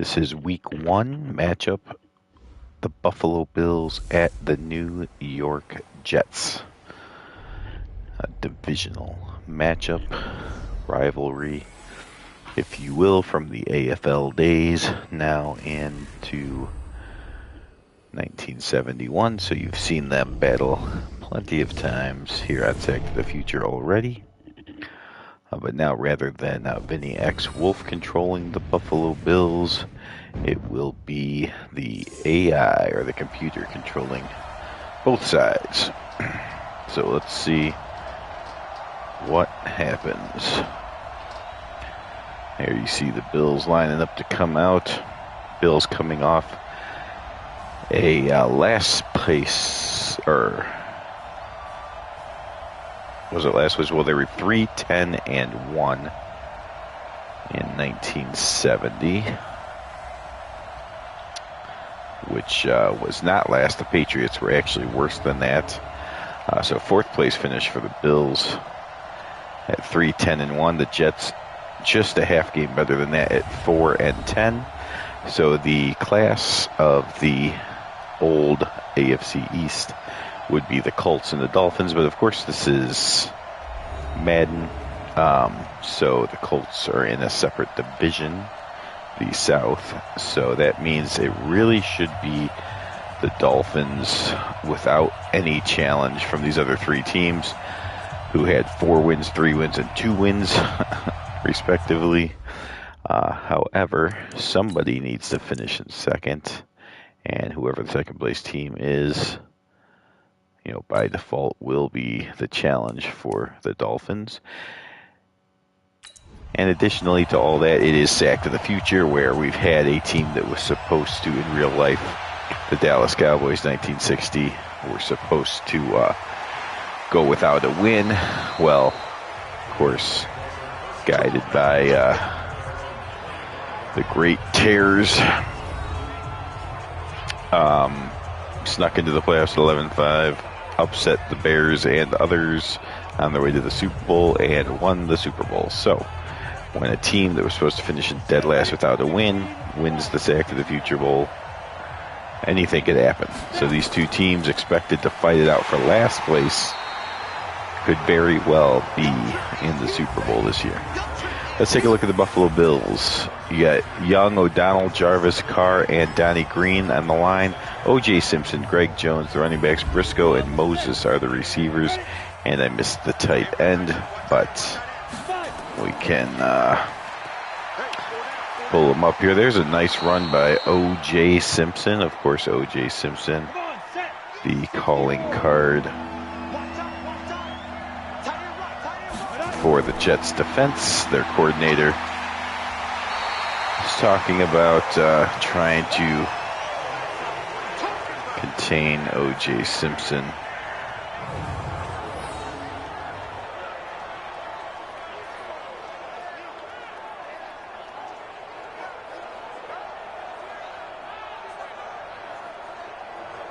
This is week 1 matchup. The Buffalo Bills at the New York Jets. A divisional matchup, rivalry, if you will, from the AFL days now into 1971. So you've seen them battle plenty of times here at Sack to the Future already. But now, rather than Vinny X Wolf controlling the Buffalo Bills, it will be the AI, or the computer, controlling both sides. So let's see what happens. Here you see the Bills lining up to come out. Bills coming off a last place, or was it last place? Well, they were 3-10-1 in 1970, which was not last. The Patriots were actually worse than that. So fourth place finish for the Bills at 3-10-1. The Jets just a half game better than that at 4-10. So the class of the old AFC East would be the Colts and the Dolphins, but of course this is Madden, so the Colts are in a separate division, the South, so that means it really should be the Dolphins without any challenge from these other three teams who had 4 wins, 3 wins, and 2 wins respectively. However, somebody needs to finish in second, and whoever the second place team is, by default will be the challenge for the Dolphins. And additionally to all that, it is Sack to the Future, where we've had a team that was supposed to, in real life, the Dallas Cowboys 1960, were supposed to go without a win. Well, of course, guided by the great Tears, snuck into the playoffs at 11-5, upset the Bears and others on their way to the Super Bowl, and won the Super Bowl. So when a team that was supposed to finish in dead last without a win wins the Sack to the Future Bowl, anything could happen. So these two teams expected to fight it out for last place could very well be in the Super Bowl this year. Let's take a look at the Buffalo Bills. You got Young, O'Donnell, Jarvis, Carr, and Donnie Green on the line. O.J. Simpson, Greg Jones, the running backs. Briscoe and Moses are the receivers. And I missed the tight end, but we can pull them up here. There's a nice run by O.J. Simpson. Of course, O.J. Simpson, the calling card for the Jets defense. Their coordinator is talking about trying to contain O.J. Simpson.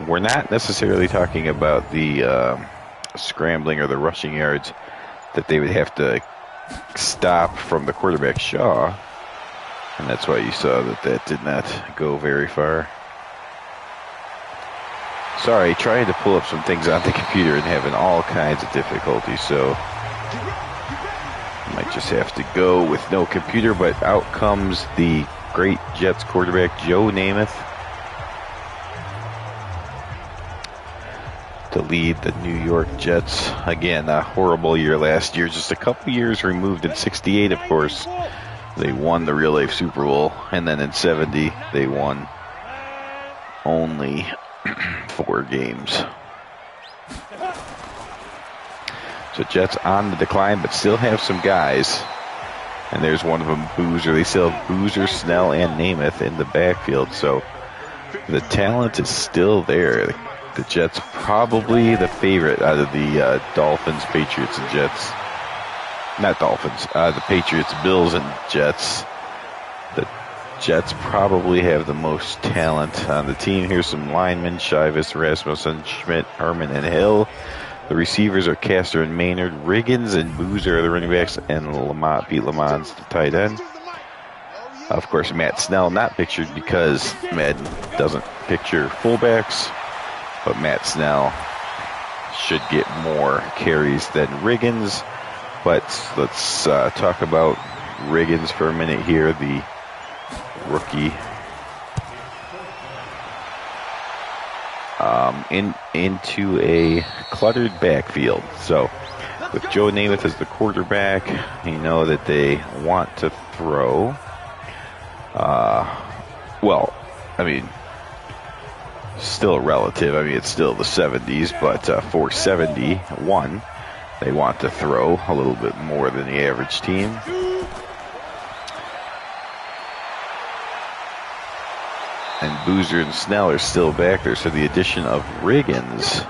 We're not necessarily talking about the scrambling or the rushing yards that they would have to stop from the quarterback Shaw, and that's why you saw that did not go very far. Sorry, trying to pull up some things on the computer and having all kinds of difficulty, so I might just have to go with no computer, but out comes the great Jets quarterback Joe Namath to lead the New York Jets. Again, a horrible year last year, just a couple years removed. In 68, of course, they won the real life Super Bowl, and then in 70, they won only 4 games. So Jets on the decline, but still have some guys. And there's one of them, Boozer. They still have Boozer, Snell, and Namath in the backfield. So the talent is still there. The Jets probably the favorite out of the Dolphins, Patriots, and Jets. Not Dolphins. The Patriots, Bills, and Jets. The Jets probably have the most talent on the team. Here's some linemen: Shivas, Rasmussen, Schmidt, Herman, and Hill. The receivers are Castor and Maynard. Riggins and Boozer are the running backs, and Lamont, Pete Lamont's the tight end. Of course, Matt Snell not pictured because Madden doesn't picture fullbacks, but Matt Snell should get more carries than Riggins. But let's talk about Riggins for a minute here, the rookie. Into a cluttered backfield. So with Joe Namath as the quarterback, you know that they want to throw. Well, I mean, still relative. I mean, it's still the 70s, but 471, they want to throw a little bit more than the average team. And Boozer and Snell are still back there, so the addition of Riggins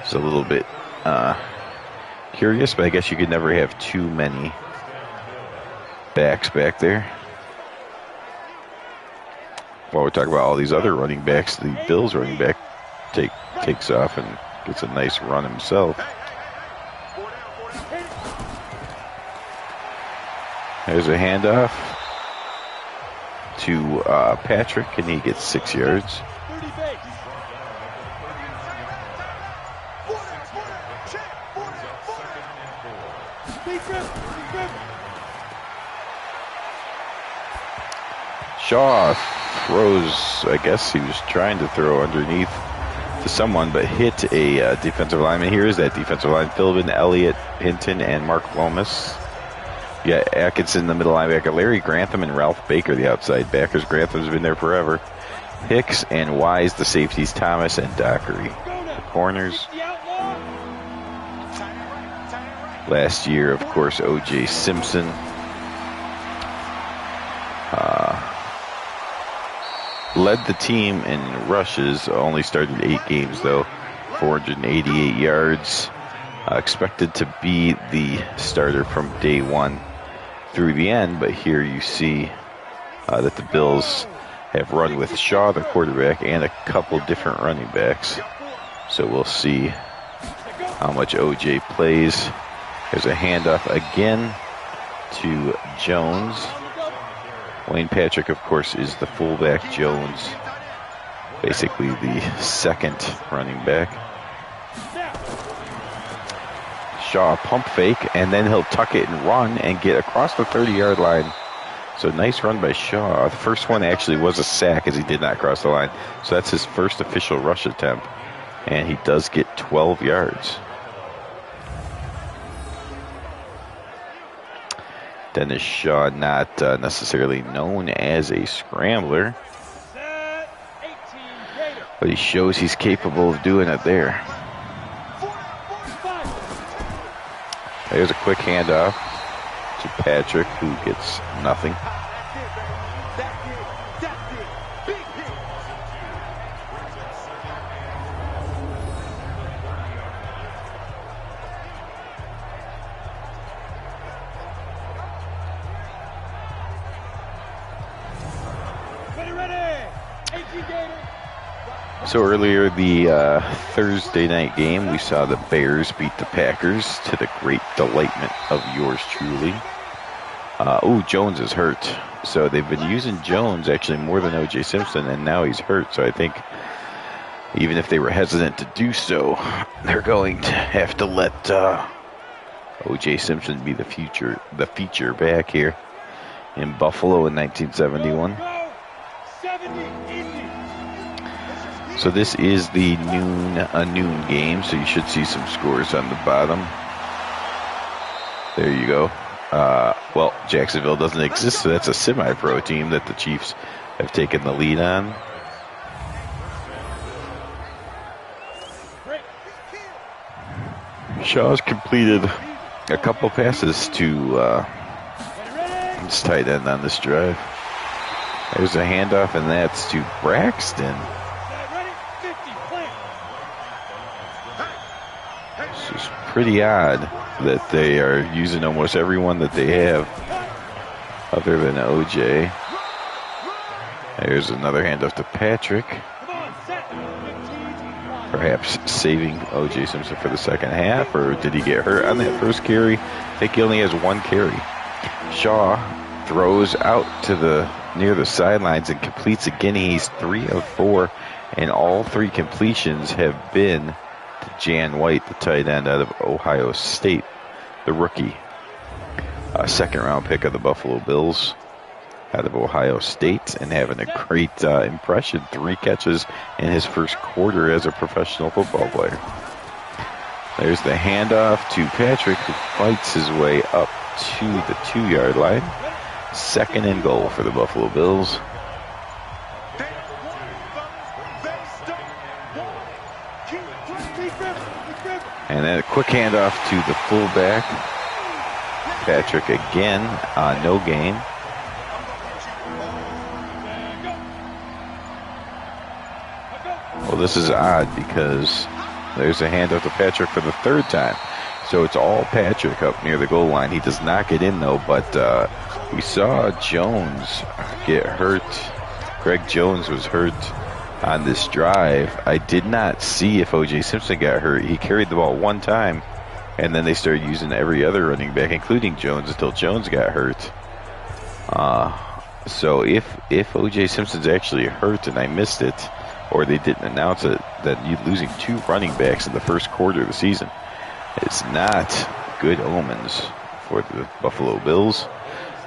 is a little bit curious, but I guess you could never have too many backs back there. While we're talking about all these other running backs, the Bills running back takes off and gets a nice run himself. There's a handoff to Patrick, and he gets 6 yards. Shaw throws, I guess he was trying to throw underneath to someone, but hit a defensive lineman. Here is that defensive line: Philbin, Elliott, Hinton, and Mark Lomas. You got Atkinson, the middle linebacker, Larry Grantham, and Ralph Baker, the outside backers. Grantham's been there forever. Hicks and Wise, the safeties. Thomas and Dockery, the corners. Last year, of course, O.J. Simpson. Led the team in rushes, only started 8 games though, 488 yards. Expected to be the starter from day one through the end, but here you see that the Bills have run with Shaw, the quarterback, and a couple different running backs. So we'll see how much O.J. plays. There's a handoff again to Jones. Wayne Patrick, of course, is the fullback. Jones, basically the second running back. Shaw pump fake, and then he'll tuck it and run and get across the 30-yard line. So nice run by Shaw. The first one actually was a sack as he did not cross the line. So that's his first official rush attempt, and he does get 12 yards. Dennis Shaw, not necessarily known as a scrambler, but he shows he's capable of doing it there. There's a quick handoff to Patrick, who gets nothing. So earlier the Thursday night game, we saw the Bears beat the Packers to the great delightment of yours truly. Jones is hurt. So they've been using Jones actually more than O.J. Simpson, and now he's hurt. So I think even if they were hesitant to do so, they're going to have to let O.J. Simpson be the feature back here in Buffalo in 1971. So this is the noon game, so you should see some scores on the bottom. There you go. Well, Jacksonville doesn't exist, so that's a semi-pro team that the Chiefs have taken the lead on. Shaw's completed a couple passes to his tight end on this drive. There's a handoff, and that's to Braxton. This is pretty odd that they are using almost everyone that they have other than O.J. There's another handoff to Patrick. Perhaps saving O.J. Simpson for the second half, or did he get hurt on that first carry? I think he only has one carry. Shaw throws out to the near the sidelines and completes again. He's 3 of 4, and all 3 completions have been to Jan White, the tight end out of Ohio State, the rookie. Second round pick of the Buffalo Bills out of Ohio State, and having a great impression. 3 catches in his first quarter as a professional football player. There's the handoff to Patrick, who fights his way up to the 2-yard line. Second and goal for the Buffalo Bills. And then a quick handoff to the fullback. Patrick again, no gain. Well, this is odd because there's a handoff to Patrick for the 3rd time. So it's all Patrick up near the goal line. He does not get in, though, but we saw Jones get hurt. Greg Jones was hurt on this drive. I did not see if O.J. Simpson got hurt. He carried the ball 1 time, and then they started using every other running back, including Jones, until Jones got hurt. So if O.J. Simpson's actually hurt and I missed it, or they didn't announce it, that you're losing 2 running backs in the first quarter of the season, it's not good omens for the Buffalo Bills.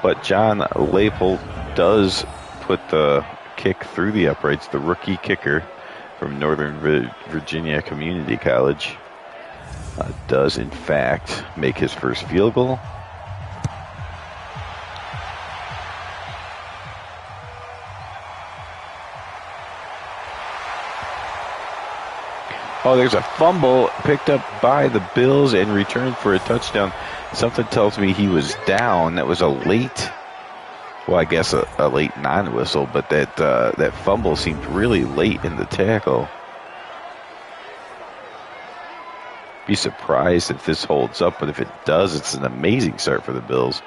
But John Leipold does put the kick through the uprights. The rookie kicker from Northern Virginia Community College does, in fact, make his first field goal. Oh, there's a fumble picked up by the Bills and returned for a touchdown. Something tells me he was down. That was a late, well, I guess a late non-whistle, but that fumble seemed really late in the tackle. Be surprised if this holds up, but if it does, it's an amazing start for the Bills.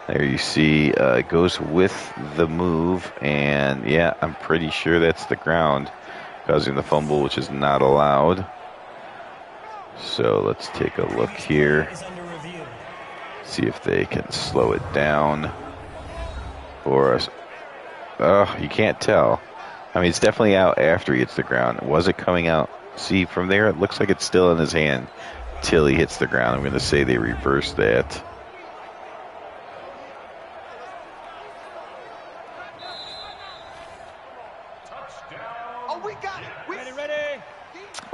There you see it goes with the move, and yeah, I'm pretty sure that's the ground, causing the fumble, which is not allowed. So let's take a look here. See if they can slow it down for us. You can't tell. I mean, it's definitely out after he hits the ground. Was it coming out? See, from there, it looks like it's still in his hand till he hits the ground. I'm going to say they reversed that.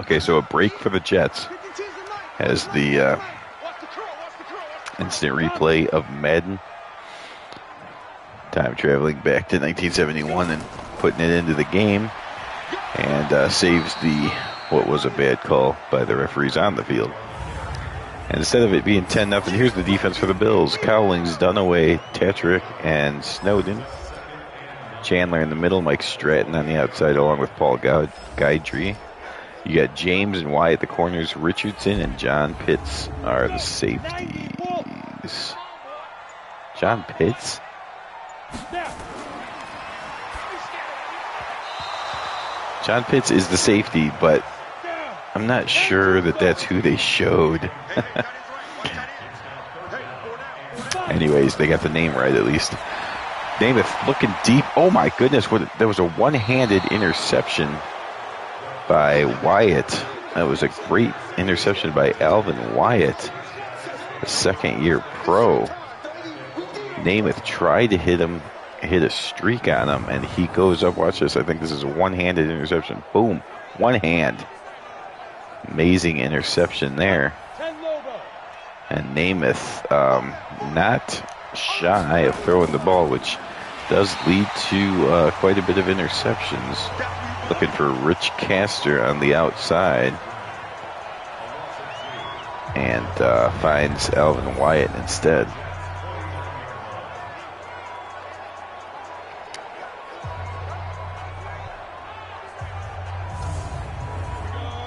Okay, so a break for the Jets as the instant replay of Madden. Time traveling back to 1971 and putting it into the game, and saves what was a bad call by the referees on the field. And instead of it being 10-0, here's the defense for the Bills. Cowlings, Dunaway, Tetrick, and Snowden. Chandler in the middle, Mike Stratton on the outside, along with Paul Guidry. You got James and Wyatt at the corners. Richardson and John Pitts are the safeties. John Pitts? John Pitts is the safety, but I'm not sure that that's who they showed. Anyways, they got the name right at least. Namath looking deep. Oh my goodness, there was a one-handed interception by Wyatt. That was a great interception by Alvin Wyatt, a second-year pro. Namath tried to hit a streak on him, and he goes up. Watch this. I think this is a one-handed interception. Boom. One hand. Amazing interception there. And Namath not shy of throwing the ball, which does lead to quite a bit of interceptions. Looking for Rich Castor on the outside. And finds Alvin Wyatt instead.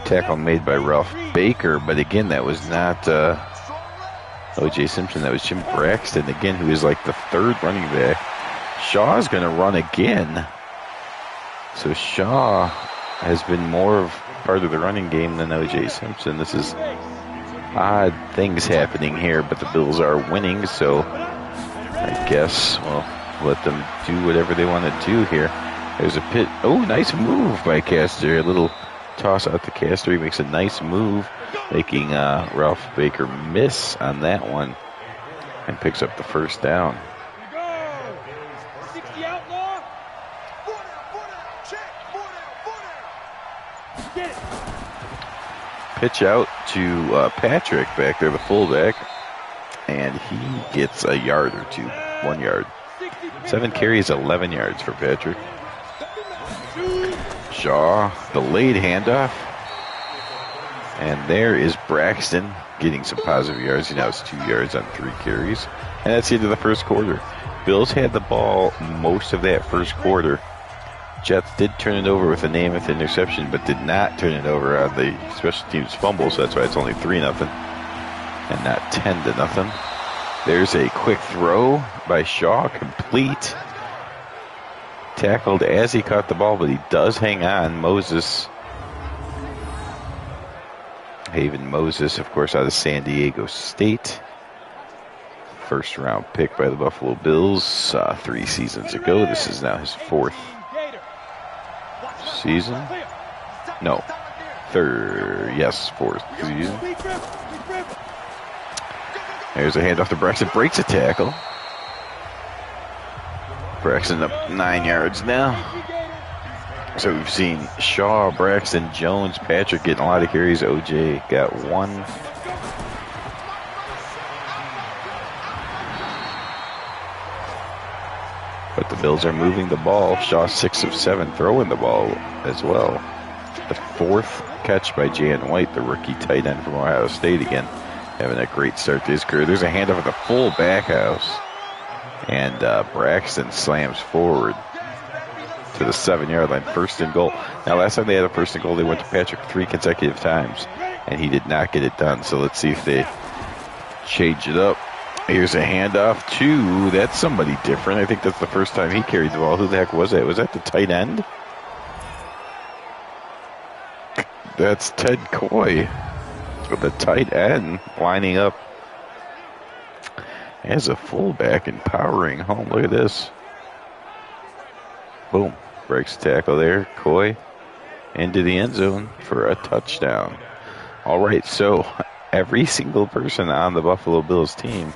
Tackle made by Ralph Baker, but again, that was not O.J. Simpson. That was Jim Braxton, again, who is like the 3rd running back. Shaw's going to run again. So Shaw has been more of part of the running game than O.J. Simpson. This is odd things happening here, but the Bills are winning, so I guess we'll let them do whatever they want to do here. There's a pit. Oh, nice move by Castor. A little toss out to Castor. He makes a nice move, making Ralph Baker miss on that one and picks up the first down. Pitch out to Patrick back there, the fullback, and he gets a yard or two, 1 yard. 7 carries, 11 yards for Patrick. Shaw, delayed handoff. And there is Braxton getting some positive yards. He now has 2 yards on 3 carries. And that's the end of the first quarter. Bills had the ball most of that first quarter. Jets did turn it over with a Namath interception, but did not turn it over on the special teams fumble, so that's why it's only 3-0 and not 10-0. There's a quick throw by Shaw, complete. Tackled as he caught the ball, but he does hang on. Haven Moses, of course, out of San Diego State. First round pick by the Buffalo Bills 3 seasons ago. This is now his 4th season. No, 3rd. Yes, 4th season. There's a handoff to Braxton. Breaks a tackle. Braxton up 9 yards now. So we've seen Shaw, Braxton, Jones, Patrick getting a lot of carries. OJ got 1. But the Bills are moving the ball. Shaw 6 of 7 throwing the ball as well. The 4th catch by Jan White, the rookie tight end from Ohio State, again having a great start to his career. There's a handoff at the full back house. And Braxton slams forward to the 7-yard line. 1st and goal. Now, last time they had a 1st and goal, they went to Patrick 3 consecutive times, and he did not get it done. So let's see if they change it up. Here's a handoff to, that's somebody different. I think that's the first time he carried the ball. Who the heck was that? Was that the tight end? That's Ted Coy, the tight end, lining up as a fullback and powering home. Look at this. Boom. Breaks tackle there. Coy into the end zone for a touchdown. All right, so every single person on the Buffalo Bills team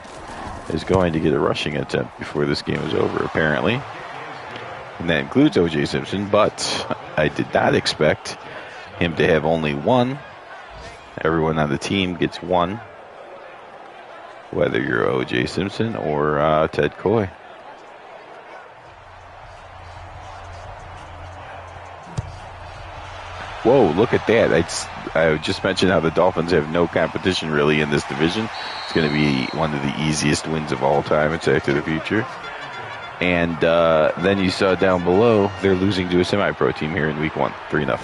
is going to get a rushing attempt before this game is over, apparently. And that includes O.J. Simpson, but I did not expect him to have only 1. Everyone on the team gets 1, whether you're O.J. Simpson or Ted Coy. Whoa, look at that. I just mentioned how the Dolphins have no competition really in this division. It's going to be one of the easiest wins of all time. It's Back to the Future. And then you saw down below, they're losing to a semi-pro team here in week 1, 3-0.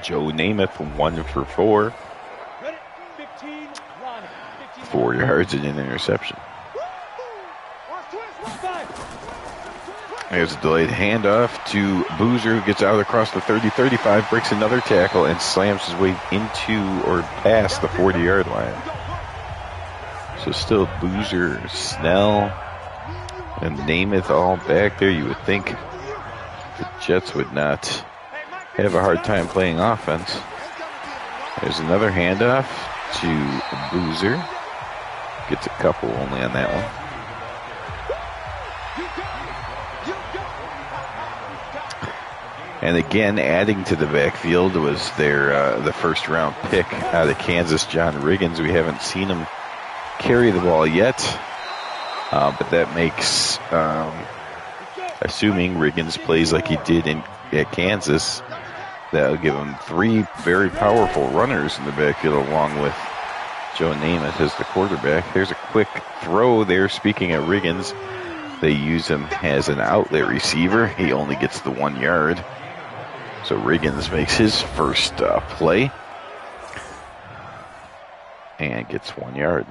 Joe Namath, 1 for 4. 4 yards and an interception. There's a delayed handoff to Boozer, who gets out across the 30-35, breaks another tackle, and slams his way into or past the 40-yard line. So still Boozer, Snell, and Namath all back there. You would think the Jets would not have a hard time playing offense. There's another handoff to Boozer. Gets a couple only on that one. And again, adding to the backfield was their the first-round pick out of Kansas, John Riggins. We haven't seen him carry the ball yet, but that makes, assuming Riggins plays like he did at Kansas, that'll give him 3 very powerful runners in the backfield, along with Joe Namath as the quarterback. There's a quick throw there. Speaking of Riggins, they use him as an outlet receiver. He only gets the 1 yard. So Riggins makes his first play and gets 1 yard.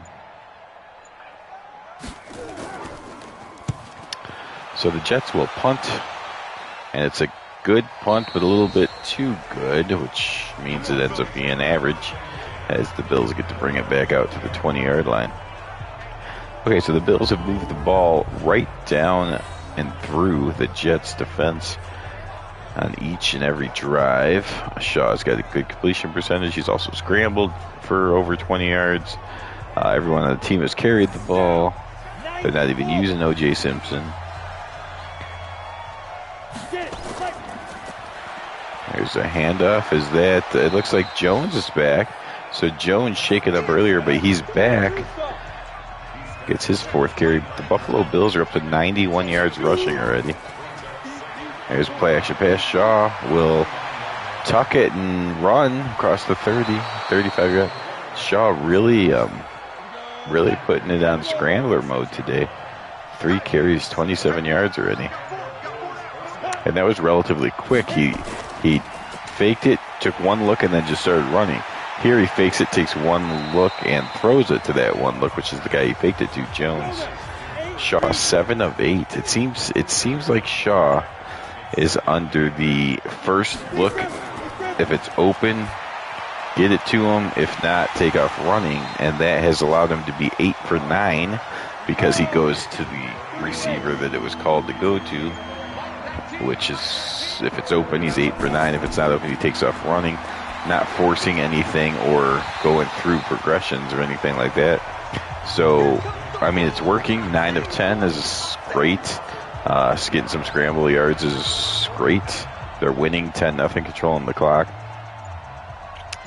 So the Jets will punt, and it's a good punt, but a little bit too good, which means it ends up being average as the Bills get to bring it back out to the 20-yard line. Okay, so the Bills have moved the ball right down and through the Jets' defense on each and every drive. Shaw's got a good completion percentage. He's also scrambled for over 20 yards. Everyone on the team has carried the ball. They're not even using O.J. Simpson. There's a handoff. Is that, it looks like Jones is back. So Jones shaken up earlier, but he's back. Gets his 4th carry. The Buffalo Bills are up to 91 yards rushing already. There's play action pass. Shaw will tuck it and run across the 30, 35 yard. Shaw really putting it on scrambler mode today. 3 carries, 27 yards already. And that was relatively quick. He faked it, took one look, and then just started running. Here he fakes it, takes one look, and throws it to that one look, which is the guy he faked it to, Jones. Shaw 7 of 8. It seems like Shaw is under the first look. If it's open, get it to him. If not, take off running. And that has allowed him to be 8 for 9 because he goes to the receiver that it was called to go to, which is, if it's open, he's 8 for 9. If it's not open, he takes off running, not forcing anything or going through progressions or anything like that. So, I mean, it's working. 9 of 10 is great. Getting some scramble yards is great. They're winning 10-0, controlling the clock.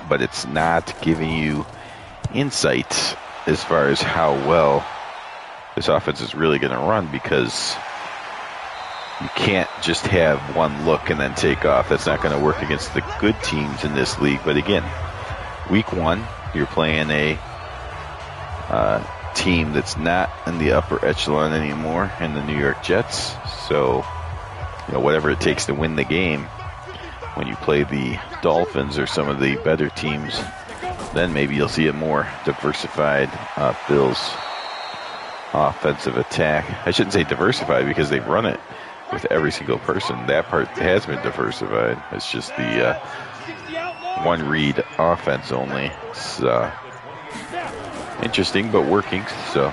But it's not giving you insight as far as how well this offense is really going to run, because you can't just have one look and then take off. That's not going to work against the good teams in this league. But again, week 1, you're playing a team that's not in the upper echelon anymore in the New York Jets. So, whatever it takes to win the game, when you play the Dolphins or some of the better teams, then maybe you'll see a more diversified Bills offensive attack. I shouldn't say diversified because they've run it with every single person. That part has been diversified. It's just the one read offense only. It's interesting, but working. So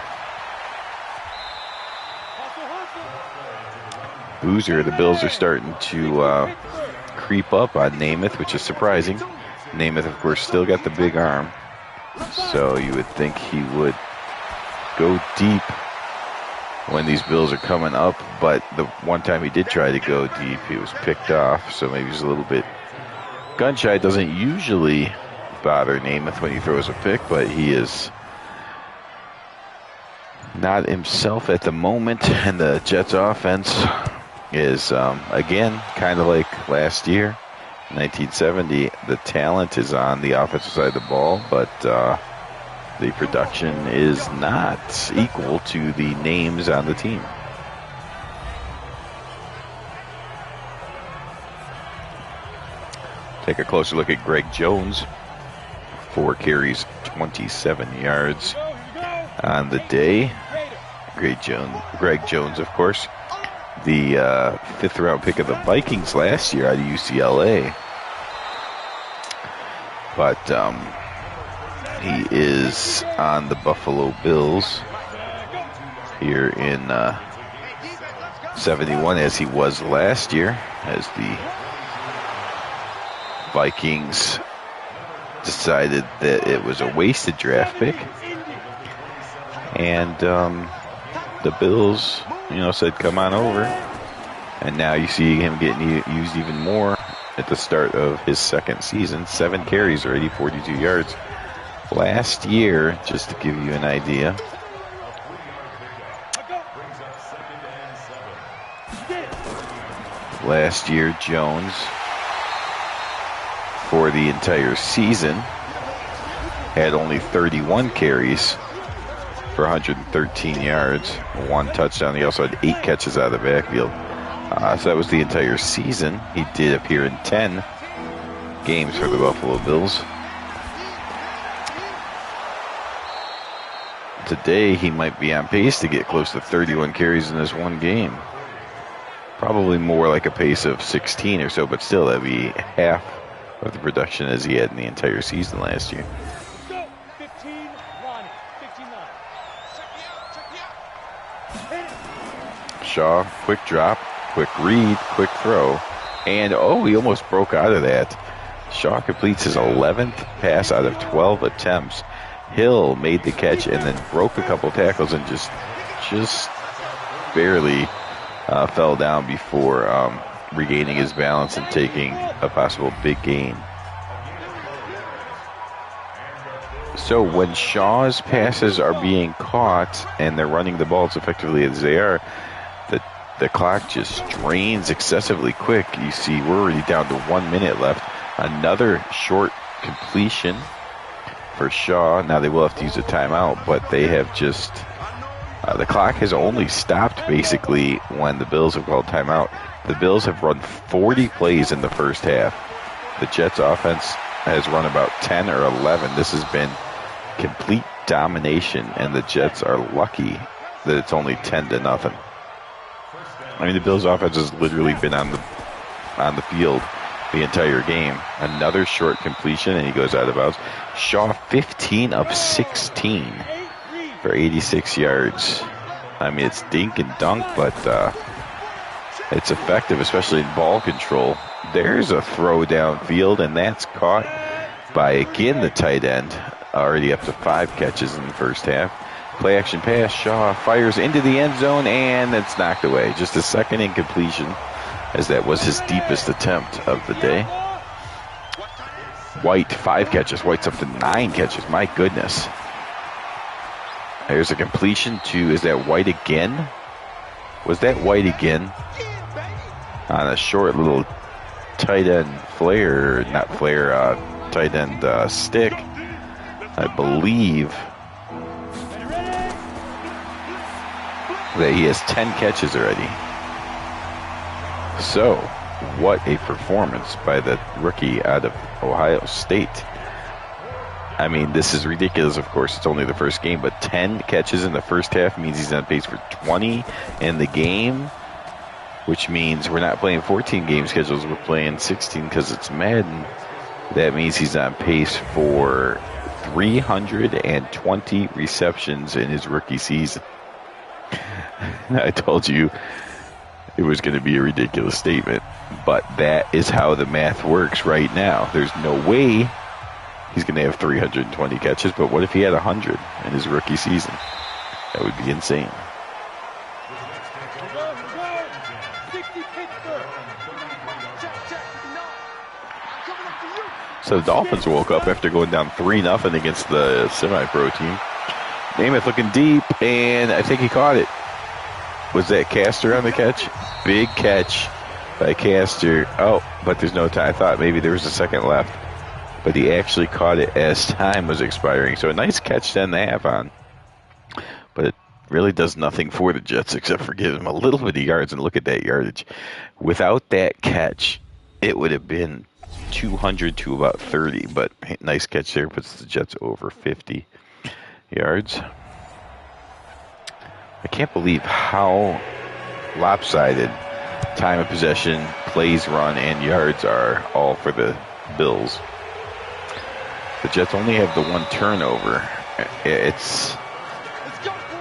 Boozer, the Bills are starting to creep up on Namath, which is surprising. Namath, of course, still got the big arm, so you would think he would go deep when these Bills are coming up, but the one time he did try to go deep, he was picked off, so maybe he's a little bit gun shy. Doesn't usually bother Namath when he throws a pick, but he is not himself at the moment, and the Jets offense is, again, kind of like last year, 1970. The talent is on the offensive side of the ball, but the production is not equal to the names on the team. Take a closer look at Greg Jones. 4 carries, 27 yards on the day. Greg Jones, of course, the 5th round pick of the Vikings last year out of UCLA. But he is on the Buffalo Bills here in 71, as he was last year, as the Vikings decided that it was a wasted draft pick. And the Bills, said, come on over. And now you see him getting used even more at the start of his second season. 7 carries already, 42 yards. Last year, just to give you an idea, last year Jones, for the entire season, had only 31 carries for 113 yards, 1 touchdown. He also had 8 catches out of the backfield. So that was the entire season. He did appear in 10 games for the Buffalo Bills. Today, he might be on pace to get close to 31 carries in this one game. Probably more like a pace of 16 or so, but still, that'd be half of the production as he had in the entire season last year. Shaw, quick drop, quick read, quick throw. And, oh, he almost broke out of that. Shaw completes his 11th pass out of 12 attempts. Hill made the catch and then broke a couple tackles and just barely fell down before regaining his balance and taking a possible big gain. So when Shaw's passes are being caught and they're running the ball as effectively as they are, the clock just drains excessively quick. You see we're already down to 1 minute left. Another short completion for Shaw. Now they will have to use a timeout, but they have just... the clock has only stopped basically when the Bills have called timeout. The Bills have run 40 plays in the first half. The Jets offense has run about 10 or 11. This has been complete domination, and the Jets are lucky that it's only 10-0. I mean, the Bills offense has literally been on the field the entire game. Another short completion, and he goes out of bounds. Shaw 15 of 16 for 86 yards. I mean, it's dink and dunk, but it's effective, especially in ball control. There's a throw downfield, and that's caught by, again, the tight end. Already up to 5 catches in the first half. Play action pass. Shaw fires into the end zone, and it's knocked away. Just a second incompletion, as that was his deepest attempt of the day. White, 5 catches. White's up to 9 catches. My goodness. There's a completion to, is that White again? Was that White again? On a short little tight end flare, not flare, tight end stick. I believe that he has 10 catches already. So, what a performance by the rookie out of Ohio State. I mean, this is ridiculous, of course. It's only the first game, but 10 catches in the first half means he's on pace for 20 in the game, which means we're not playing 14-game schedules. We're playing 16 because it's Madden. That means he's on pace for 320 receptions in his rookie season. I told you it was going to be a ridiculous statement, but that is how the math works right now. There's no way he's going to have 320 catches, but what if he had 100 in his rookie season? That would be insane. So the Dolphins woke up after going down 3-0 against the semi-pro team. Namath looking deep, and I think he caught it. Was that Castor on the catch? Big catch by Castor. Oh, but there's no time. I thought maybe there was a second left. But he actually caught it as time was expiring. So a nice catch 10.5 on. But it really does nothing for the Jets except for giving them a little bit of yards. And look at that yardage. Without that catch, it would have been 200 to about 30. But nice catch there. Puts the Jets over 50 yards. I can't believe how lopsided time of possession, plays run, and yards are all for the Bills. The Jets only have the 1 turnover. It's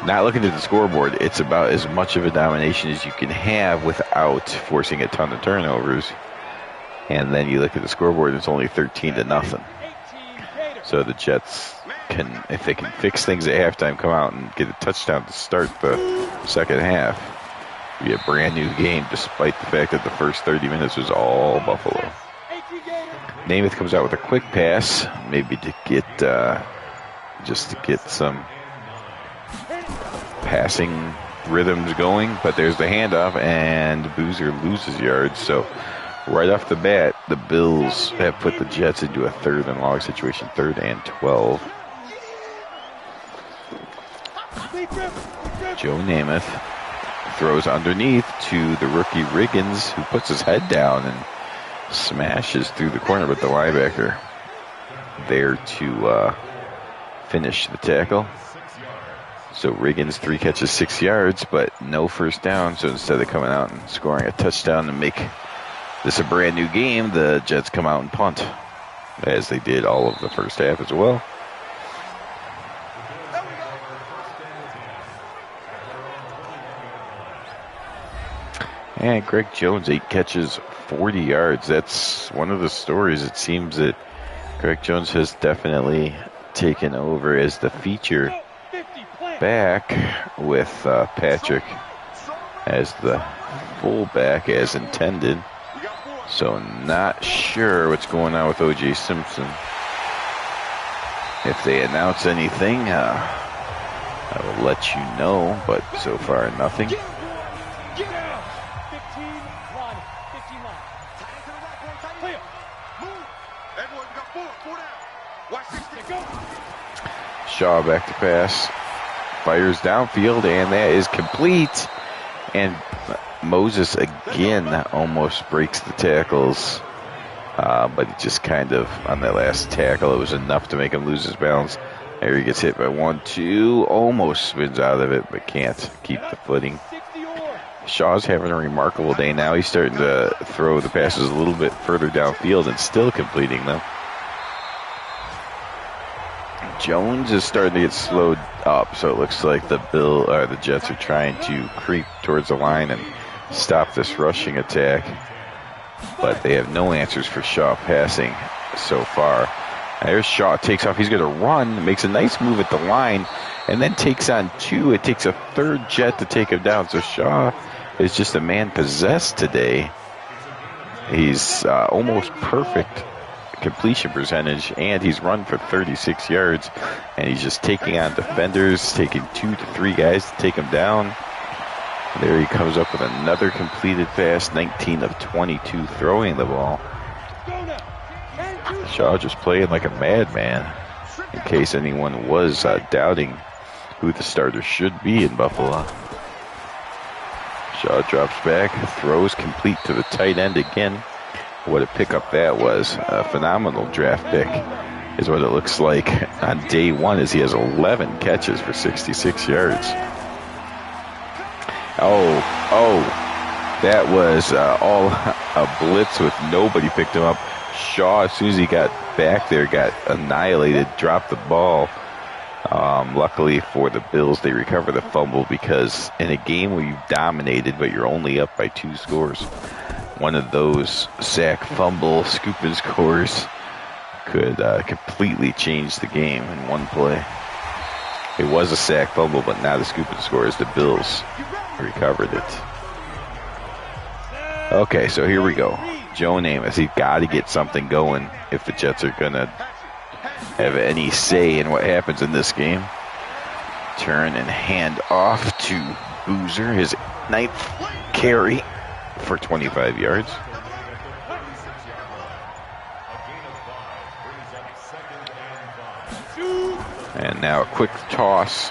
not looking at the scoreboard. It's about as much of a domination as you can have without forcing a ton of turnovers. And then you look at the scoreboard, it's only 13-0. So the Jets can, if they can fix things at halftime, come out and get a touchdown to start the second half, be a brand new game, despite the fact that the first 30 minutes was all Buffalo. Namath comes out with a quick pass, maybe to get just to get some passing rhythms going, but there's the handoff, and Boozer loses yards. So right off the bat, the Bills have put the Jets into a 3rd and long situation, 3rd and 12. Joe Namath throws underneath to the rookie Riggins, who puts his head down and smashes through the corner, but the linebacker there to finish the tackle. So Riggins 3 catches 6 yards, but no first down. So instead of coming out and scoring a touchdown to make this a brand new game, the Jets come out and punt, as they did all of the first half as well. And Greg Jones, 8 catches, 40 yards. That's one of the stories. It seems that Greg Jones has definitely taken over as the feature back with Patrick as the fullback as intended. So not sure what's going on with O.J. Simpson. If they announce anything, I will let you know, but so far nothing. Shaw back to pass, fires downfield, and that is complete. And Moses again almost breaks the tackles, but it just kind of, on that last tackle, it was enough to make him lose his balance. There he gets hit by 1-2, almost spins out of it, but can't keep the footing. Shaw's having a remarkable day now. He's starting to throw the passes a little bit further downfield and still completing them. Jones is starting to get slowed up, so it looks like the Jets are trying to creep towards the line and stop this rushing attack. But they have no answers for Shaw passing so far. There's Shaw, takes off. He's going to run, makes a nice move at the line, and then takes on 2. It takes a third Jet to take him down. So Shaw is just a man possessed today. He's almost perfect completion percentage, and he's run for 36 yards, and he's just taking on defenders, taking 2 to 3 guys to take him down. There he comes up with another completed pass, 19 of 22 throwing the ball. Shaw just playing like a madman, in case anyone was doubting who the starter should be in Buffalo. Shaw drops back, throws complete to the tight end again. What a pickup that was. A phenomenal draft pick is what it looks like on day one, as he has 11 catches for 66 yards. That was all a blitz with nobody picked him up. Shaw, as soon as he got back there, got annihilated, dropped the ball. Luckily for the Bills, they recover the fumble, because in a game where you've dominated but you're only up by 2 scores, one of those sack, fumble, scoop and scores could completely change the game in one play. It was a sack, fumble, but not a scoop and score, as the Bills recovered it. Okay, so here we go. Joe Namath, he's got to get something going if the Jets are going to have any say in what happens in this game. Turn and hand off to Boozer, his 9th carry for 25 yards. And now a quick toss.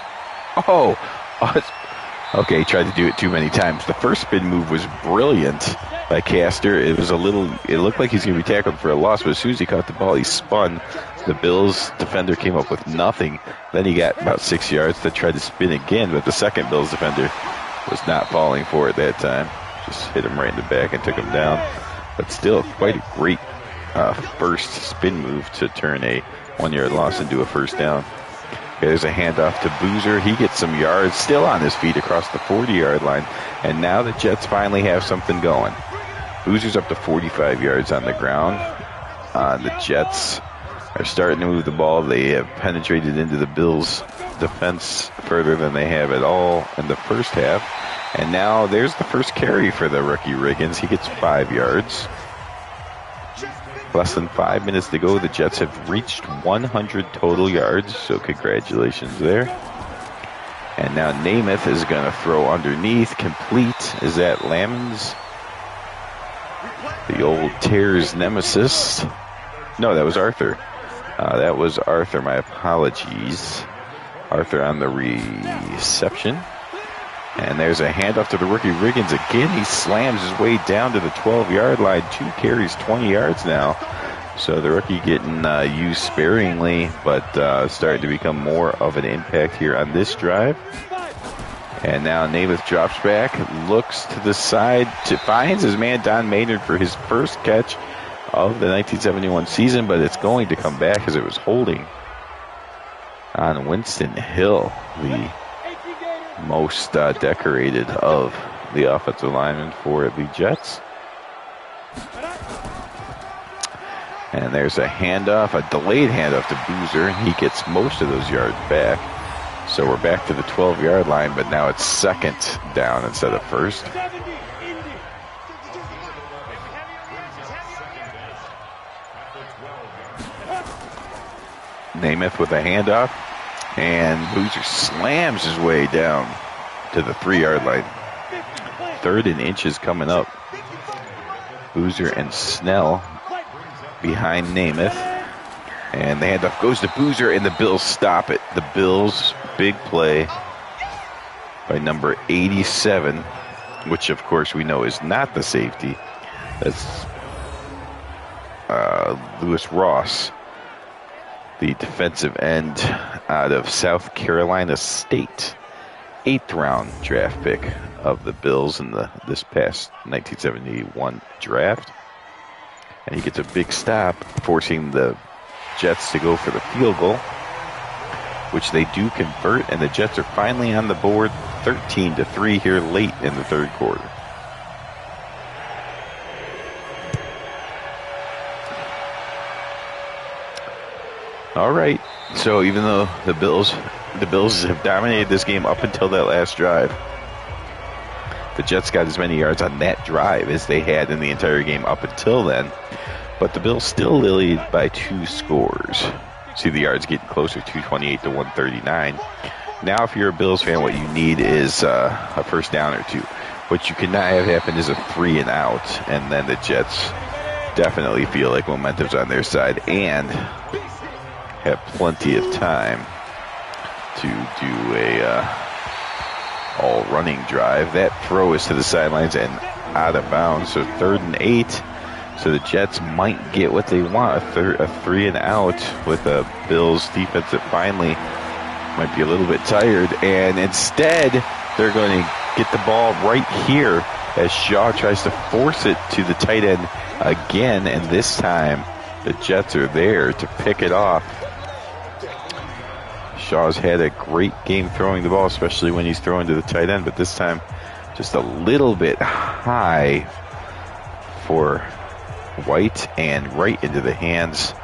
Okay, he tried to do it too many times. The first spin move was brilliant by Castor. It looked like he's going to be tackled for a loss, but as soon as he caught the ball, he spun. The Bills defender came up with nothing. Then he got about 6 yards to try to spin again, but the second Bills defender was not falling for it that time. Just hit him right in the back and took him down. But still, quite a great first spin move to turn a 1-yard loss into a first down. Okay, there's a handoff to Boozer. He gets some yards, still on his feet across the 40-yard line. And now the Jets finally have something going. Boozer's up to 45 yards on the ground. The Jets are starting to move the ball. They have penetrated into the Bills' defense further than they have at all in the first half. And now there's the first carry for the rookie Riggins. He gets 5 yards. Less than 5 minutes to go. The Jets have reached 100 total yards, so congratulations there. And now Namath is going to throw underneath. Complete. Is that Lamons? The old Tears nemesis. No, that was Arthur. That was Arthur. My apologies. Arthur on the reception. And there's a handoff to the rookie Riggins. Again, he slams his way down to the 12-yard line. 2 carries, 20 yards now. So the rookie getting used sparingly, but starting to become more of an impact here on this drive. And now Namath drops back, looks to the side, finds his man Don Maynard for his first catch of the 1971 season, but it's going to come back as it was holding on Winston Hill, the most decorated of the offensive lineman for the Jets. And there's a handoff, a delayed handoff to Boozer, and he gets most of those yards back. So we're back to the 12-yard line, but now it's second down instead of first. Namath with a handoff, and Boozer slams his way down to the 3-yard line. 3rd and inches coming up. Boozer and Snell behind Namath, and the handoff goes to Boozer, and the Bills stop it. The Bills, big play by number 87, which of course we know is not the safety. That's Lewis Ross, the defensive end out of South Carolina State. 8th round draft pick of the Bills in this past 1971 draft. And he gets a big stop, forcing the Jets to go for the field goal, which they do convert, and the Jets are finally on the board 13-3 here late in the 3rd quarter. All right, so even though the Bills have dominated this game up until that last drive, the Jets got as many yards on that drive as they had in the entire game up until then. But the Bills still lead by 2 scores. See the yards getting closer, 228 to 139. Now, if you're a Bills fan, what you need is a first down or 2. What you cannot have happen is a 3 and out, and then the Jets definitely feel like momentum's on their side and have plenty of time to do a all-running drive. That throw is to the sidelines and out of bounds, so 3rd and 8. So the Jets might get what they want, a 3 and out with a Bills defense that finally might be a little bit tired. And instead, they're going to get the ball right here as Shaw tries to force it to the tight end again. And this time, the Jets are there to pick it off. Shaw's had a great game throwing the ball, especially when he's throwing to the tight end. But this time, just a little bit high for White and right into the hands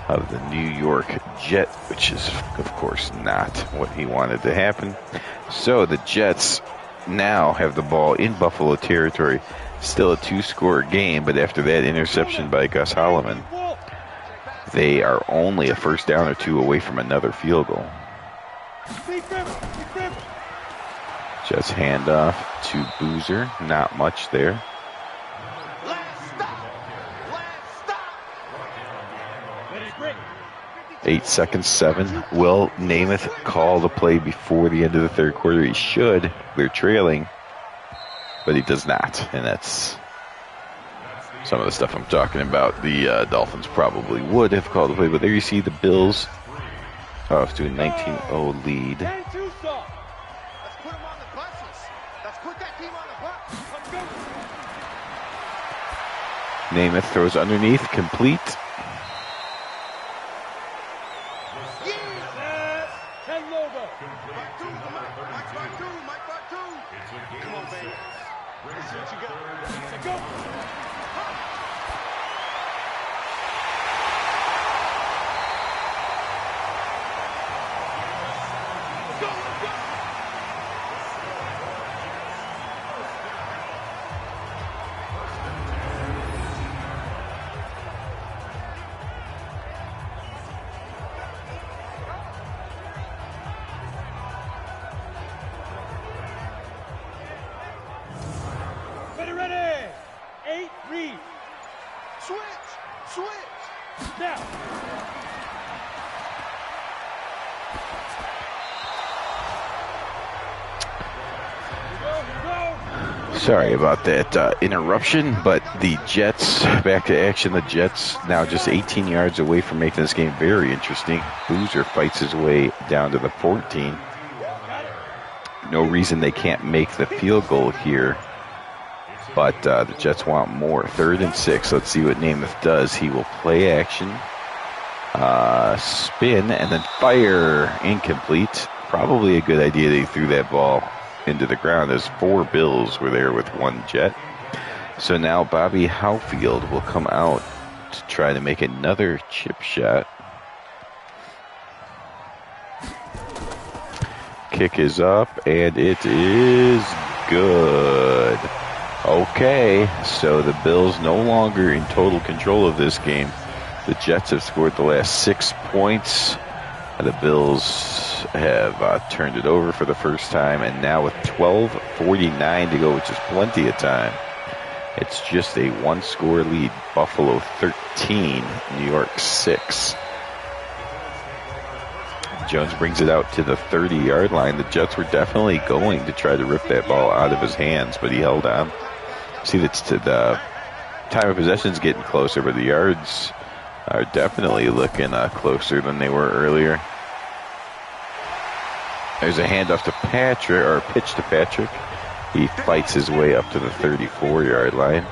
of the New York Jet, which is, of course, not what he wanted to happen. So the Jets now have the ball in Buffalo territory. Still a 2-score game, but after that interception by Gus Holloman, they are only a first down or 2 away from another field goal. Jets handoff to Boozer. Not much there. 8 seconds, 7. Will Namath call the play before the end of the 3rd quarter? He should. They're trailing, but he does not. And that's some of the stuff I'm talking about. The Dolphins probably would have called the play, but there you see the Bills off to a 19-0 lead. Namath throws underneath, complete. Sorry about that interruption, but the Jets back to action. The Jets now just 18 yards away from making this game very interesting. Boozer fights his way down to the 14. No reason they can't make the field goal here, but the Jets want more. 3rd and 6. Let's see what Namath does. He will play action, spin, and then fire. Incomplete. Probably a good idea that he threw that ball into the ground as 4 Bills were there with 1 Jet. So now Bobby Howfield will come out to try to make another chip shot. Kick is up, and it is good. Okay, so the Bills no longer in total control of this game. The Jets have scored the last 6 points. The Bills have turned it over for the first time, and now with 12:49 to go, which is plenty of time, it's just a 1-score lead. Buffalo 13, New York 6. Jones brings it out to the 30-yard line. The Jets were definitely going to try to rip that ball out of his hands, but he held on. See, that's to the time of possession is getting closer, but the yards are definitely looking closer than they were earlier. There's a handoff to Patrick, or a pitch to Patrick. He fights his way up to the 34-yard line.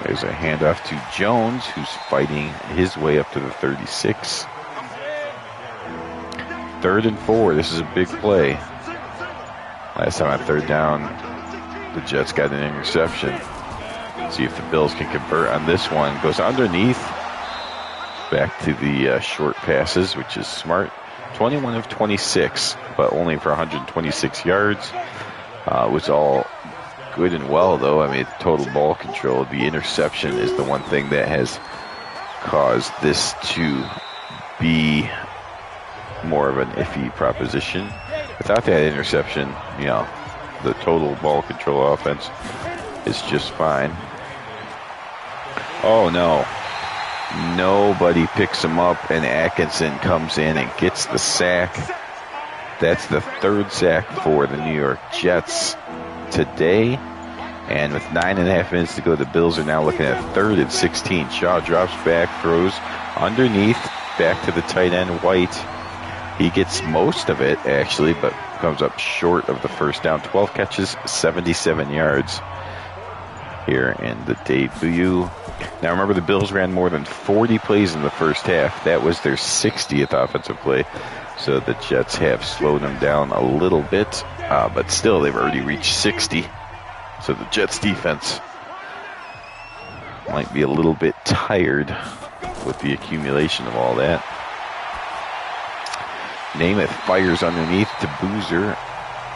There's a handoff to Jones, who's fighting his way up to the 36. 3rd and 4. This is a big play. Last time on 3rd down, the Jets got an interception. See if the Bills can convert on this one. Goes underneath. Back to the short passes, which is smart. 21 of 26, but only for 126 yards. Was all good and well, though. I mean, total ball control. The interception is the one thing that has caused this to be more of an iffy proposition. Without that interception, you know, the total ball control offense is just fine. Oh, no. Nobody picks him up, and Atkinson comes in and gets the sack. That's the 3rd sack for the New York Jets today. And with 9.5 minutes to go, the Bills are now looking at 3rd and 16. Shaw drops back, throws underneath, back to the tight end, White. He gets most of it, actually, but comes up short of the first down. 12 catches, 77 yards here in the debut. Now, remember, the Bills ran more than 40 plays in the first half. That was their 60th offensive play. So the Jets have slowed them down a little bit, but still, they've already reached 60. So the Jets defense might be a little bit tired with the accumulation of all that. Namath fires underneath to Boozer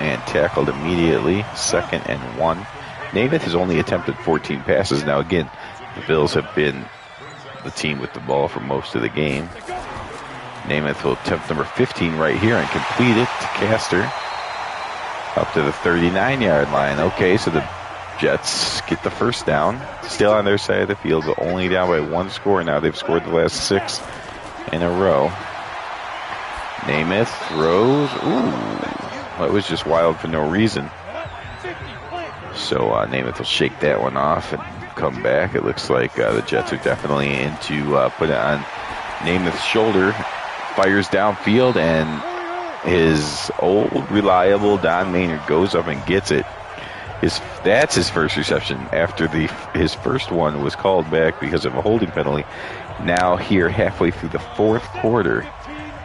and tackled immediately. 2nd and 1. Namath has only attempted 14 passes. Now, again, the Bills have been the team with the ball for most of the game. Namath will attempt number 15 right here and complete it to Castor up to the 39-yard line. Okay, so the Jets get the first down. Still on their side of the field, but only down by 1 score now. They've scored the last 6 in a row. Namath throws. Ooh, that was just wild for no reason. So Namath will shake that one off and come back. It looks like the Jets are definitely into put it on Namath's shoulder. Fires downfield, and his old reliable Don Maynard goes up and gets it. That's his first reception after his first one was called back because of a holding penalty. Now here, halfway through the 4th quarter,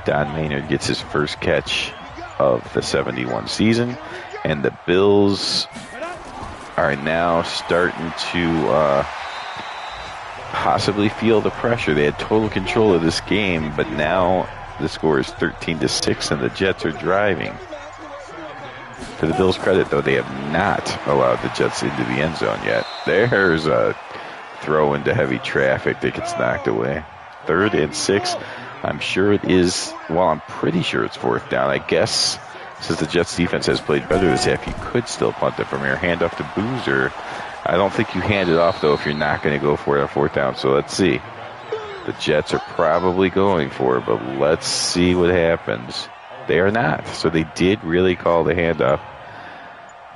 Don Maynard gets his first catch of the 71 season, and the Bills are now starting to possibly feel the pressure. They had total control of this game, but now the score is 13-6, and the Jets are driving. To the Bills' credit, though, they have not allowed the Jets into the end zone yet. There's a throw into heavy traffic that gets knocked away. 3rd and 6. I'm sure it is, well, I'm pretty sure it's 4th down. I guess since the Jets defense has played better this half, you could still punt it from here. Hand off to Boozer. I don't think you hand it off, though, if you're not going to go for it on 4th down. So let's see. The Jets are probably going for it, but let's see what happens. They are not. So they did really call the handoff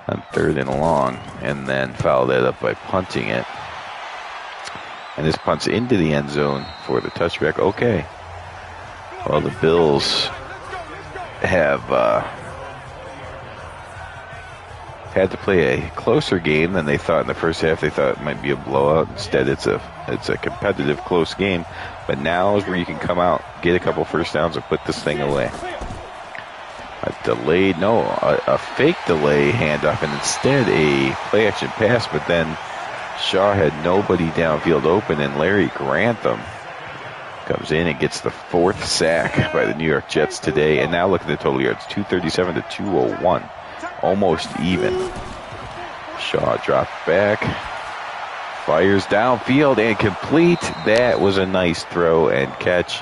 on 3rd and long, and then foul that up by punting it. And this punts into the end zone for the touchback. Okay. Well, the Bills have had to play a closer game than they thought in the first half. They thought it might be a blowout. Instead, it's a competitive, close game. But now is where you can come out, get a couple first downs, and put this thing away. A fake delay handoff, and instead a play action pass. But then Shaw had nobody downfield open, and Larry Grantham comes in and gets the 4th sack by the New York Jets today. And now look at the total yards, 237 to 201. Almost even. Shaw dropped back. Fires downfield and complete. That was a nice throw and catch.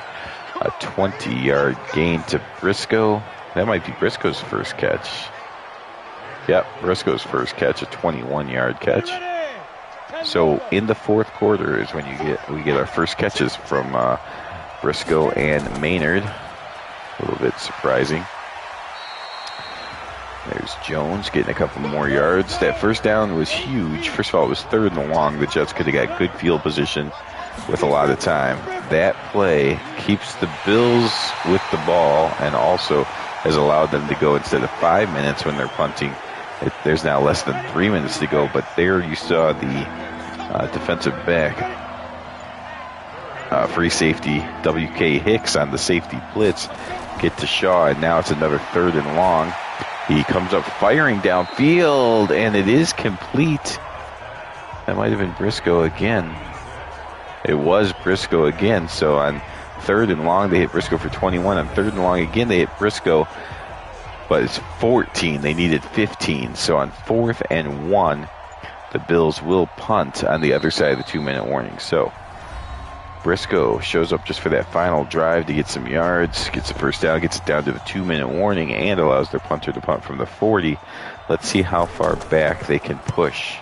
A 20-yard gain to Briscoe. That might be Briscoe's first catch. Yep, Briscoe's first catch, a 21-yard catch. So in the 4th quarter is when we get our first catches from Briscoe and Maynard. A little bit surprising. There's Jones getting a couple more yards. That first down was huge. First of all, it was 3rd and long. The Jets could have got good field position with a lot of time. That play keeps the Bills with the ball and also has allowed them to go instead of 5 minutes when they're punting. There's now less than 3 minutes to go, but there you saw the defensive back, free safety, W.K. Hicks on the safety blitz, get to Shaw, and now it's another 3rd and long. He comes up firing downfield, and it is complete. That might have been Briscoe again. It was Briscoe again, so on 3rd and long, they hit Briscoe for 21. On 3rd and long again, they hit Briscoe, but it's 14. They needed 15. So on 4th and 1, the Bills will punt on the other side of the 2-minute warning. So Briscoe shows up just for that final drive to get some yards, gets the first down, gets it down to the 2-minute warning, and allows their punter to punt from the 40. Let's see how far back they can push.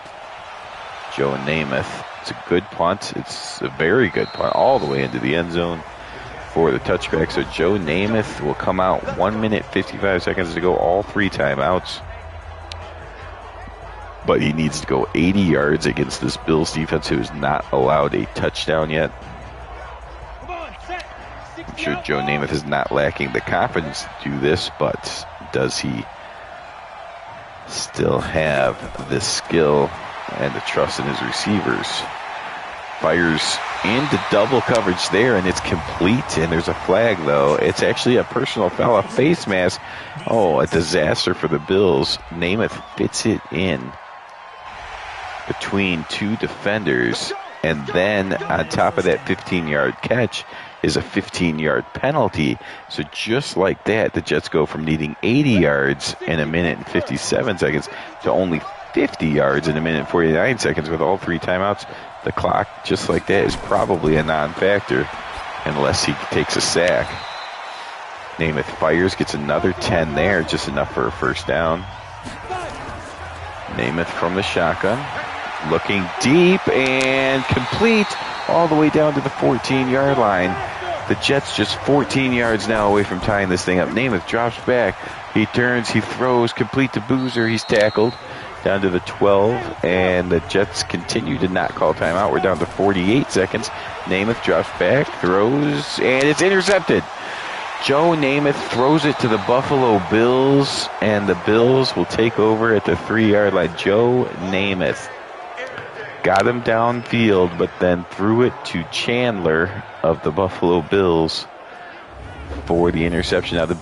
Joe Namath. It's a good punt. It's a very good punt all the way into the end zone for the touchback. So Joe Namath will come out 1 minute, 55 seconds to go, all 3 timeouts. But he needs to go 80 yards against this Bills defense who has not allowed a touchdown yet. I'm sure Joe Namath is not lacking the confidence to do this, but does he still have the skill and the trust in his receivers? Fires into double coverage there, and it's complete, and there's a flag, though. It's actually a personal foul, a face mask. Oh, a disaster for the Bills. Namath fits it in between 2 defenders, and then on top of that 15-yard catch is a 15-yard penalty. So just like that, the Jets go from needing 80 yards in a minute and 57 seconds to only 50 yards in a minute and 49 seconds with all 3 timeouts. The clock, just like that, is probably a non-factor unless he takes a sack. Namath fires, gets another 10 there, just enough for a first down. Namath from the shotgun, looking deep and complete all the way down to the 14-yard line. The Jets just 14 yards now away from tying this thing up. Namath drops back. He turns, he throws, complete to Boozer. He's tackled down to the 12, and the Jets continue to not call timeout. We're down to 48 seconds. Namath drops back, throws, and it's intercepted. Joe Namath throws it to the Buffalo Bills, and the Bills will take over at the 3-yard line. Joe Namath got him downfield, but then threw it to Chandler of the Buffalo Bills for the interception. Now, the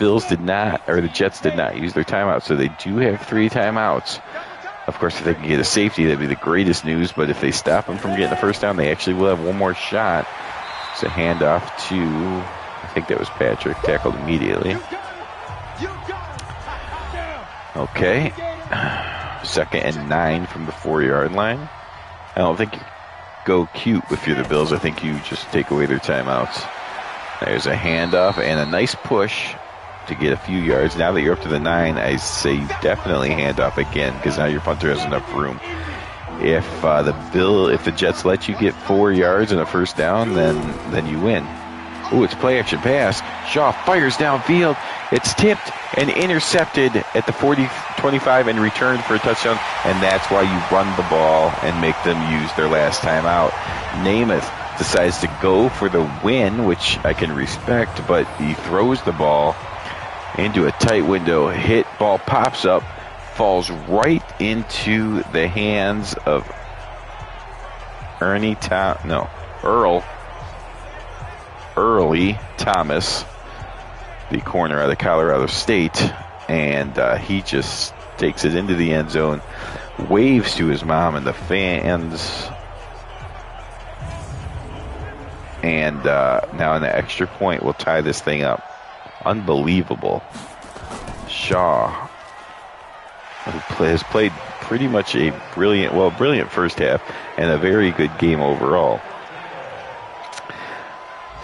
Jets did not use their timeout, so they do have 3 timeouts. Of course, if they can get a safety, that'd be the greatest news, but if they stop them from getting the first down, they actually will have one more shot. It's a handoff to, I think that was Patrick, tackled immediately. Okay. 2nd and 9 from the 4-yard line. I don't think you go cute if you're the Bills. I think you just take away their timeouts. There's a handoff and a nice push to get a few yards. Now that you're up to the 9, I say definitely hand off again, because now your punter has enough room. If the Jets let you get 4 yards and a first down, then you win. Ooh, it's play action pass. Shaw fires downfield. It's tipped and intercepted at the 40-25 and returned for a touchdown, and that's why you run the ball and make them use their last timeout. Namath decides to go for the win, which I can respect, but he throws the ball into a tight window. Ball pops up, falls right into the hands of Early Thomas, the corner out of Colorado State, and he just takes it into the end zone, waves to his mom and the fans, and now an extra point will tie this thing up. Unbelievable. Shaw, who has played pretty much a brilliant first half and a very good game overall.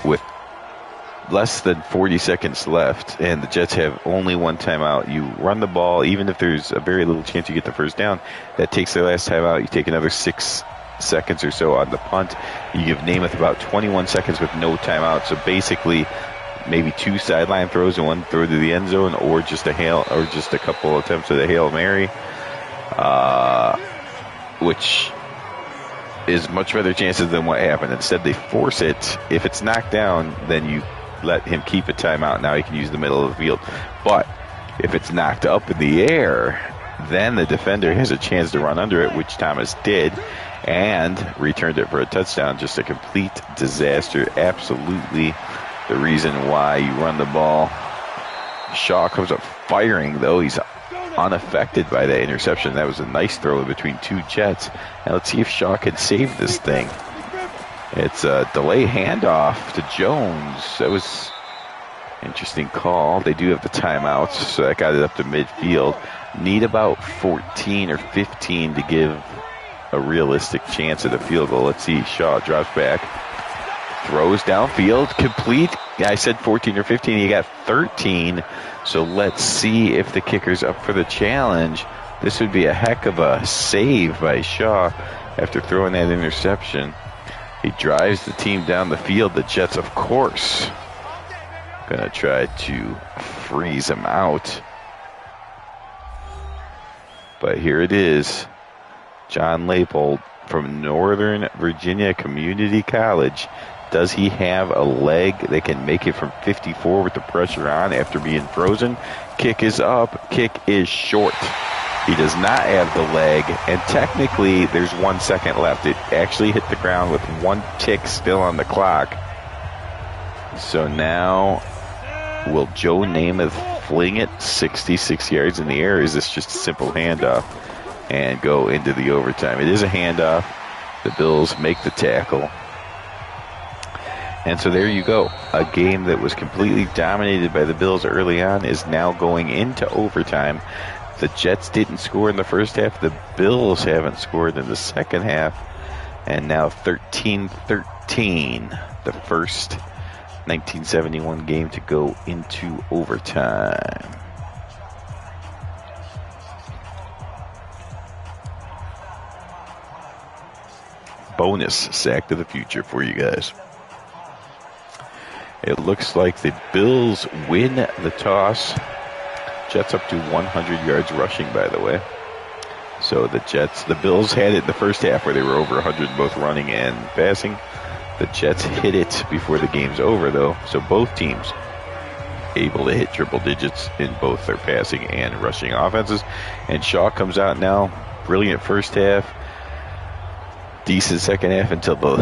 With less than 40 seconds left, and the Jets have only one timeout. You run the ball, even if there's a very little chance you get the first down. That takes their last timeout. You take another 6 seconds or so on the punt. You give Namath about 21 seconds with no timeout. So basically, maybe 2 sideline throws and 1 throw to the end zone, or just a couple attempts at a Hail Mary, which is much better chances than what happened. Instead, they force it. If it's knocked down, then you let him keep a timeout. Now he can use the middle of the field. But if it's knocked up in the air, then the defender has a chance to run under it, which Thomas did, and returned it for a touchdown. Just a complete disaster. Absolutely the reason why you run the ball. Shaw comes up firing, though. He's unaffected by that interception. That was a nice throw in between 2 Jets. And let's see if Shaw can save this thing. It's a delay handoff to Jones. That was an interesting call. They do have the timeouts, so that got it up to midfield. Need about 14 or 15 to give a realistic chance at a field goal. Let's see. Shaw drops back, throws downfield, complete. I said 14 or 15. He got 13. So let's see if the kicker's up for the challenge. This would be a heck of a save by Shaw after throwing that interception. He drives the team down the field. The Jets, of course, going to try to freeze him out. But here it is. John Leipold from Northern Virginia Community College. Does he have a leg that can make it from 54 with the pressure on after being frozen? Kick is up. Kick is short. He does not have the leg, and technically there's 1 second left. It actually hit the ground with 1 tick still on the clock. So now, will Joe Namath fling it 66 yards in the air? Or is this just a simple handoff and go into the overtime? It is a handoff. The Bills make the tackle. And so there you go. A game that was completely dominated by the Bills early on is now going into overtime. The Jets didn't score in the first half. The Bills haven't scored in the second half. And now 13-13, the first 1971 game to go into overtime. Bonus sack to the future for you guys. It looks like the Bills win the toss. Jets up to 100 yards rushing, by the way. So the Bills had it in the first half where they were over 100 both running and passing. The Jets hit it before the game's over, though. So both teams able to hit triple digits in both their passing and rushing offenses. And Shaw comes out now. Brilliant first half. Decent second half until the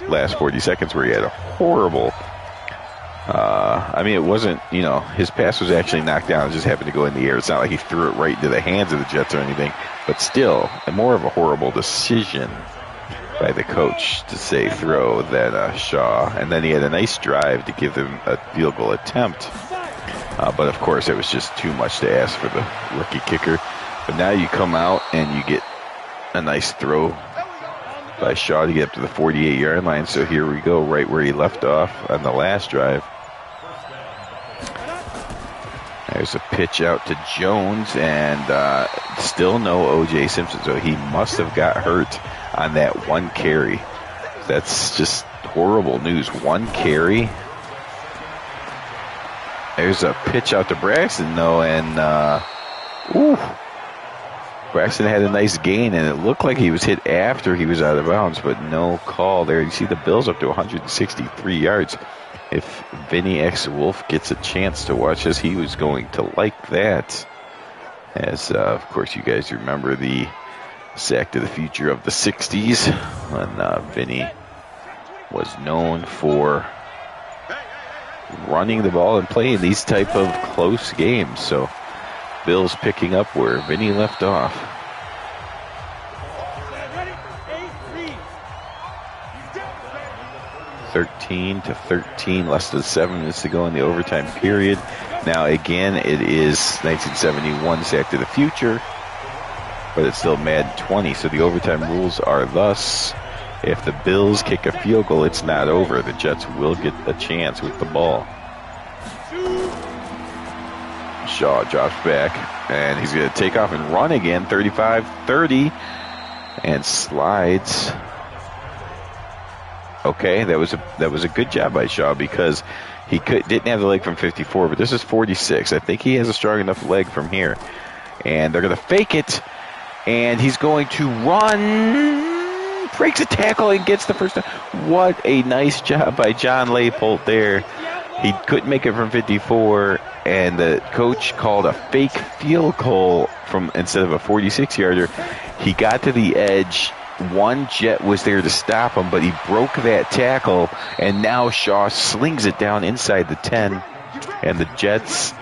last 40 seconds where he had a horrible it wasn't, his pass was actually knocked down. It just happened to go in the air. It's not like he threw it right into the hands of the Jets or anything, but still more of a horrible decision by the coach to say throw than Shaw. And then he had a nice drive to give them a field goal attempt. But of course it was just too much to ask for the rookie kicker. But now you come out and you get a nice throw by Shaw to get up to the 48-yard line. So here we go, right where he left off on the last drive. There's a pitch out to Jones, and still no O.J. Simpson. So he must have got hurt on that 1 carry. That's just horrible news. 1 carry. There's a pitch out to Braxton, though, and Braxton had a nice gain, and it looked like he was hit after he was out of bounds, but no call there. You see the Bills up to 163 yards. If Vinny X. Wolf gets a chance to watch this, he was going to like that. As, of course, you guys remember the sack to the future of the 60s when Vinny was known for running the ball and playing these type of close games. So Bills picking up where Vinny left off. 13-13, less than 7 minutes to go in the overtime period. Now again, it is 1971 sack to the future, but it's still Madden 20. So the overtime rules are thus: if the Bills kick a field goal, it's not over. The Jets will get a chance with the ball. Shaw drops back, and he's going to take off and run again, 35-30, and slides. Okay, that was a good job by Shaw because he didn't have the leg from 54, but this is 46. I think he has a strong enough leg from here. And they're going to fake it, and he's going to run, breaks a tackle, and gets the first down. What a nice job by John Leipold there. He couldn't make it from 54, and the coach called a fake field goal instead of a 46-yarder. He got to the edge. One Jet was there to stop him, but he broke that tackle, and now Shaw slings it down inside the 10, and the Jets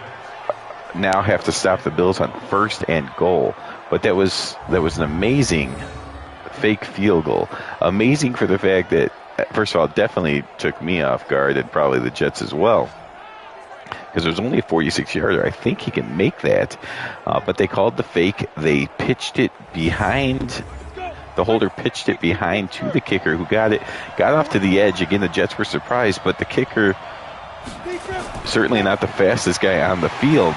now have to stop the Bills on 1st and goal. But that was an amazing fake field goal. Amazing for the fact that, first of all, it definitely took me off guard, and probably the Jets as well, because there's only a 46-yarder. I think he can make that, but they called the fake. They pitched it behind. The holder pitched it behind to the kicker, who got off to the edge. Again, the Jets were surprised, but the kicker, certainly not the fastest guy on the field.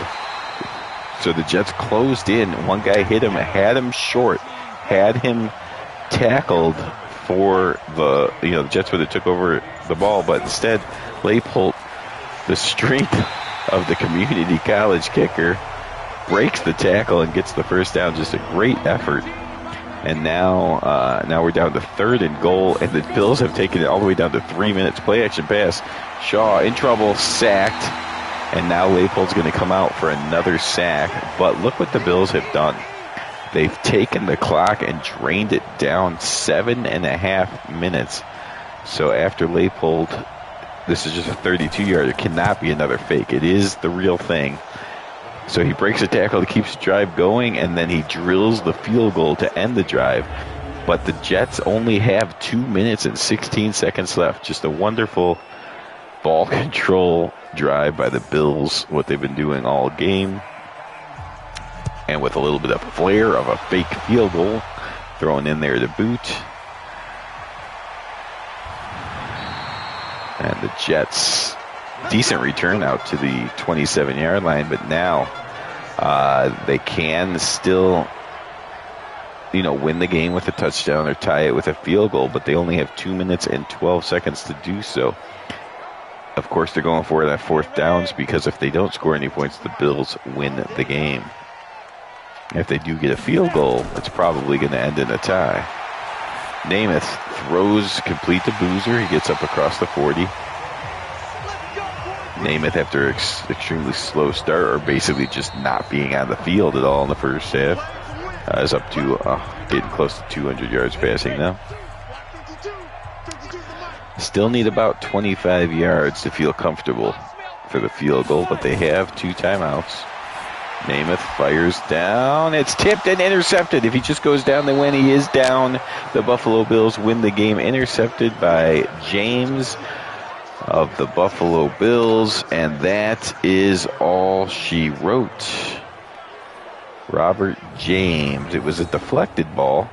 So the Jets closed in. One guy hit him, had him short, had him tackled for the Jets would have took over the ball, but instead, Leipold, the strength of the community college kicker, breaks the tackle and gets the first down. Just a great effort. And now we're down to 3rd and goal, and the Bills have taken it all the way down to 3 minutes. Play action pass. Shaw in trouble, sacked, and now Leipold's going to come out for another sack. But look what the Bills have done. They've taken the clock and drained it down 7.5 minutes. So after Leipold, this is just a 32-yarder. Cannot be another fake. It is the real thing. So he breaks a tackle that keeps the drive going, and then he drills the field goal to end the drive. But the Jets only have 2 minutes and 16 seconds left. Just a wonderful ball control drive by the Bills, what they've been doing all game. And with a little bit of flair of a fake field goal thrown in there to boot. And the Jets, decent return out to the 27-yard line, but now they can still, win the game with a touchdown or tie it with a field goal, but they only have 2 minutes and 12 seconds to do so. Of course, they're going for it on 4th downs, because if they don't score any points, the Bills win the game. If they do get a field goal, it's probably going to end in a tie. Namath throws complete to Boozer. He gets up across the 40. Namath, after an extremely slow start, or basically just not being on the field at all in the first half, is up to getting close to 200 yards passing now. Still need about 25 yards to feel comfortable for the field goal, but they have 2 timeouts. Namath fires down. It's tipped and intercepted. If he just goes down, they win. He is down. The Buffalo Bills win the game. Intercepted by James of the Buffalo Bills, and that is all she wrote. Robert James. It was a deflected ball.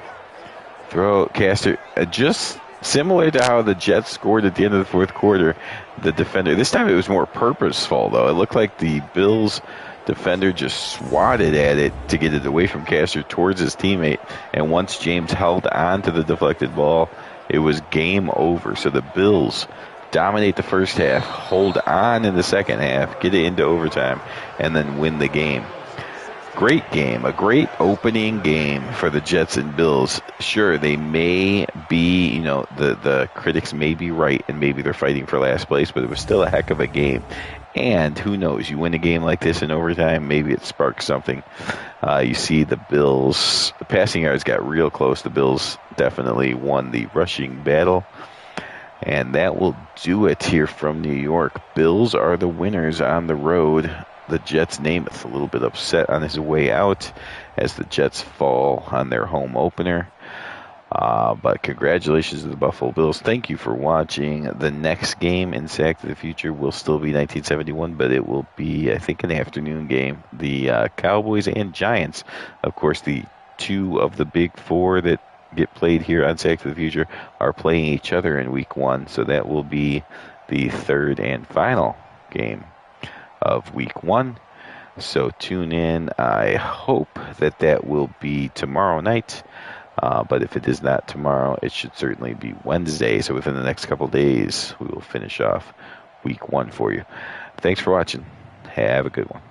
Throw Caster, just similar to how the Jets scored at the end of the 4th quarter. The defender, this time it was more purposeful, though. It looked like the Bills defender just swatted at it to get it away from Caster towards his teammate, and once James held on to the deflected ball, it was game over. So the Bills dominate the first half, hold on in the second half, get it into overtime, and then win the game. Great game, a great opening game for the Jets and Bills. Sure, they may be, the critics may be right, and maybe they're fighting for last place, but it was still a heck of a game. And who knows, you win a game like this in overtime, maybe it sparks something. You see the Bills, the passing yards got real close. The Bills definitely won the rushing battle. And that will do it here from New York. Bills are the winners on the road. The Jets' Namath a little bit upset on his way out as the Jets fall on their home opener. But congratulations to the Buffalo Bills. Thank you for watching. The next game in Sack to the Future will still be 1971, but it will be, I think, an afternoon game. The Cowboys and Giants, of course, the two of the big four that get played here on Sack to the Future are playing each other in Week 1, so that will be the third and final game of Week 1. So tune in. I hope that will be tomorrow night. But if it is not tomorrow, it should certainly be Wednesday. So within the next couple days, we will finish off Week 1 for you. Thanks for watching. Have a good one.